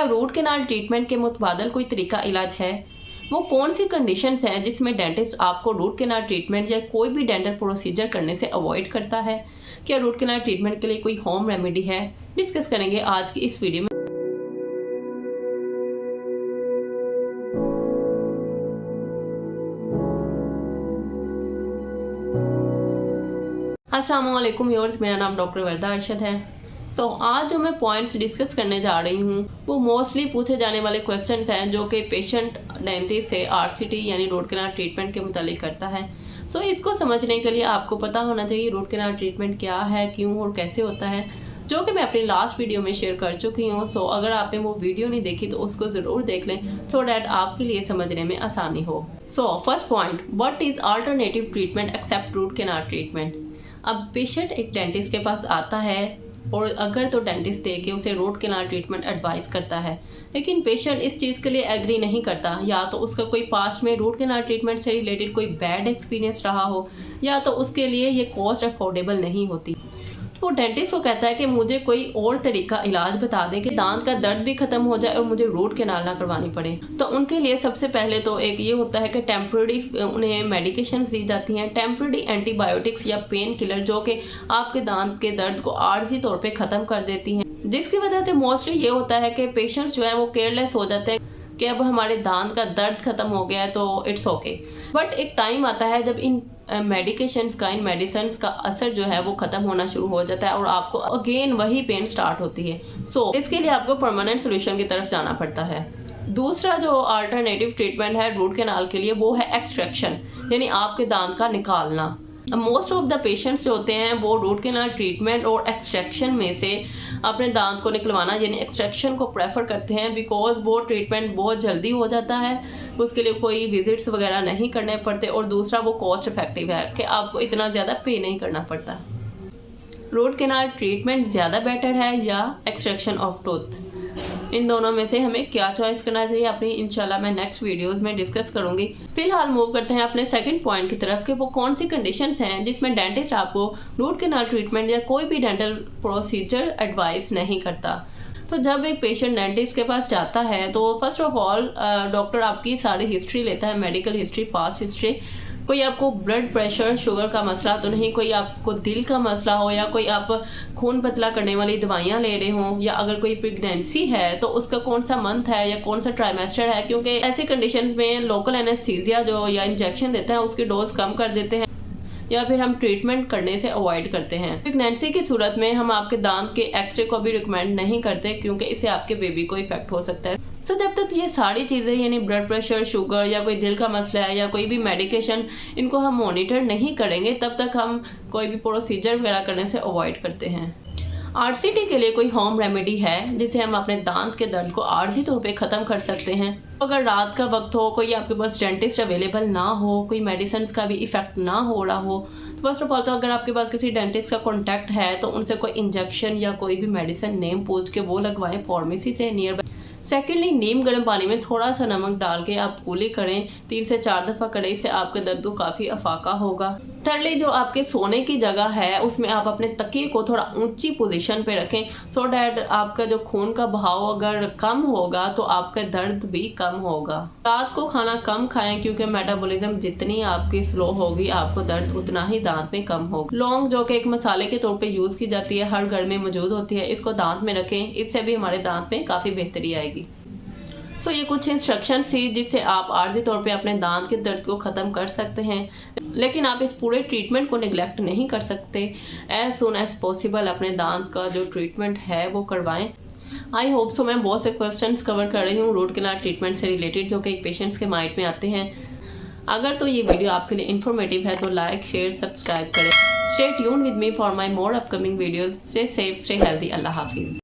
क्या root canal treatment के मुतबादल कोई तरीका इलाज है? वो कौन सी कंडीशंस हैं जिसमें डेंटिस्ट आपको रूट कैनाल ट्रीटमेंट या कोई भी डेंटल प्रोसीजर करने से अवॉइड करता है? क्या रूट कैनाल ट्रीटमेंट के लिए कोई होम रेमेडी है? डिस्कस करेंगे आज की इस वीडियो में। अस्सलाम वालेकुम व्यूअर्स, मेरा नाम डॉक्टर वर्दा अरशद है। आज जो मैं पॉइंट्स डिस्कस करने जा रही हूँ वो मोस्टली पूछे जाने वाले क्वेश्चंस हैं जो कि पेशेंट डेंटिस्ट से आरसीटी यानी रूट कैनाल ट्रीटमेंट के मुतालिक करता है। इसको समझने के लिए आपको पता होना चाहिए रूट कैनाल ट्रीटमेंट क्या है, क्यों और कैसे होता है, जो कि मैं अपनी लास्ट वीडियो में शेयर कर चुकी हूँ। अगर आपने वो वीडियो नहीं देखी तो उसको ज़रूर देख लें सो डैट आपके लिए समझने में आसानी हो। First point, what is alternative treatment except root canal treatment. अब पेशेंट एक डेंटिस्ट के पास आता है और अगर तो डेंटिस्ट दे के उसे रूट कैनाल ट्रीटमेंट एडवाइस करता है, लेकिन पेशेंट इस चीज़ के लिए एग्री नहीं करता, या तो उसका कोई पास्ट में रूट कैनाल ट्रीटमेंट से रिलेटेड कोई बैड एक्सपीरियंस रहा हो, या तो उसके लिए ये कॉस्ट अफोर्डेबल नहीं होती। वो डेंटिस्ट को कहता है कि मुझे कोई और तरीका इलाज बता दें कि दांत का दर्द भी खत्म हो जाए और मुझे रूट कैनाल ना करवानी पड़े। तो उनके लिए सबसे पहले तो एक ये होता है कि टेम्प्रेरी उन्हें मेडिकेशंस दी जाती हैं, टेम्प्रेरी एंटीबायोटिक्स या पेन किलर, जो कि आपके दांत के दर्द को आर्जी तौर पे ख़त्म कर देती हैं, जिसकी वजह से मोस्टली ये होता है कि पेशेंट्स जो है वो केयरलेस हो जाते हैं कि अब हमारे दांत का दर्द खत्म हो गया है तो इट्स ओके। बट एक टाइम आता है जब इन मेडिकेशंस का, इन मेडिसिन का असर जो है वो खत्म होना शुरू हो जाता है और आपको अगेन वही पेन स्टार्ट होती है। इसके लिए आपको परमानेंट सोल्यूशन की तरफ जाना पड़ता है। दूसरा जो अल्टरनेटिव ट्रीटमेंट है रूट कैनाल के लिए वो है एक्सट्रैक्शन, यानी आपके दांत का निकालना। मोस्ट ऑफ द पेशेंट्स जो होते हैं वो रूट कैनाल ट्रीटमेंट और एक्सट्रैक्शन में से अपने दांत को निकलवाना यानी एक्सट्रैक्शन को प्रेफर करते हैं, बिकॉज वो ट्रीटमेंट बहुत जल्दी हो जाता है, उसके लिए कोई विजिट्स वगैरह नहीं करने पड़ते, और दूसरा वो कॉस्ट इफेक्टिव है कि आपको इतना ज़्यादा पे नहीं करना पड़ता। रूट कैनाल ट्रीटमेंट ज़्यादा बेटर है या एक्सट्रैक्शन ऑफ टूथ, इन दोनों में से हमें क्या चॉइस करना चाहिए अपनी इंशाल्लाह मैं नेक्स्ट वीडियोस में डिस्कस करूंगी। फिलहाल मूव करते हैं अपने सेकंड पॉइंट की तरफ कि वो कौन सी कंडीशंस हैं जिसमें डेंटिस्ट आपको रूट कैनाल ट्रीटमेंट या कोई भी डेंटल प्रोसीजर एडवाइस नहीं करता। जब एक पेशेंट डेंटिस्ट के पास जाता है तो फर्स्ट ऑफ ऑल डॉक्टर आपकी सारी हिस्ट्री लेता है, मेडिकल हिस्ट्री, पास्ट हिस्ट्री। कोई आपको ब्लड प्रेशर, शुगर का मसला तो नहीं, कोई आपको दिल का मसला हो, या कोई आप खून पतला करने वाली दवाइयाँ ले रहे हो, या अगर कोई प्रेगनेंसी है तो उसका कौन सा मंथ है या कौन सा ट्राइमेस्टर है, क्योंकि ऐसी कंडीशंस में लोकल एनेस्थीसिया जो या इंजेक्शन देते हैं उसकी डोज कम कर देते हैं, या फिर हम ट्रीटमेंट करने से अवॉइड करते हैं। प्रेगनेंसी की सूरत में हम आपके दांत के एक्सरे को भी रिकमेंड नहीं करते क्योंकि इससे आपके बेबी को इफेक्ट हो सकता है। जब तक ये सारी चीज़ें यानी ब्लड प्रेशर, शुगर या कोई दिल का मसला है या कोई भी मेडिकेशन, इनको हम मॉनिटर नहीं करेंगे तब तक हम कोई भी प्रोसीजर वगैरह करने से अवॉइड करते हैं। आरसीटी के लिए कोई होम रेमेडी है जिसे हम अपने दांत के दर्द को आर्जी तौर पे ख़त्म कर सकते हैं। अगर रात का वक्त हो, कोई आपके पास डेंटिस्ट अवेलेबल ना हो, कोई मेडिसिन का भी इफेक्ट ना हो रहा हो, तो फर्स्ट ऑफ ऑल तो अगर आपके पास किसी डेंटिस्ट का कॉन्टैक्ट है तो उनसे कोई इंजेक्शन या कोई भी मेडिसिन नेम पूछ के वो लगवाएं फार्मेसी से नियर बाय। सेकेंडली, नीम गर्म पानी में थोड़ा सा नमक डाल के आप कुली करें, 3 से 4 दफ़ा करें, इससे आपके दर्द को काफ़ी अफाका होगा। थर्डली, जो आपके सोने की जगह है उसमें आप अपने तकिए को थोड़ा ऊंची पोजीशन पे रखें सो डैट आपका जो खून का बहाव अगर कम होगा तो आपका दर्द भी कम होगा। रात को खाना कम खाएं क्योंकि मेटाबॉलिज्म जितनी आपकी स्लो होगी आपको दर्द उतना ही दांत में कम होगा। लौंग जो कि एक मसाले के तौर पे यूज़ की जाती है, हर घर में मौजूद होती है, इसको दांत में रखें, इससे भी हमारे दांत में काफ़ी बेहतरी आएगी। ये कुछ इंस्ट्रक्शन थी जिससे आप आर्जी तौर पे अपने दांत के दर्द को ख़त्म कर सकते हैं, लेकिन आप इस पूरे ट्रीटमेंट को निगलेक्ट नहीं कर सकते। एज सुन एज पॉसिबल अपने दांत का जो ट्रीटमेंट है वो करवाएं। आई होप सो मैं बहुत से क्वेश्चंस कवर कर रही हूँ रूट कैनाल ट्रीटमेंट से रिलेटेड जो कि एक पेशेंट्स के माइंड में आते हैं। अगर तो ये वीडियो आपके लिए इन्फॉर्मेटिव है तो लाइक, शेयर, सब्सक्राइब करें। Stay tuned with me for my more upcoming videos. Stay safe, stay healthy. अल्लाह हाफिज़।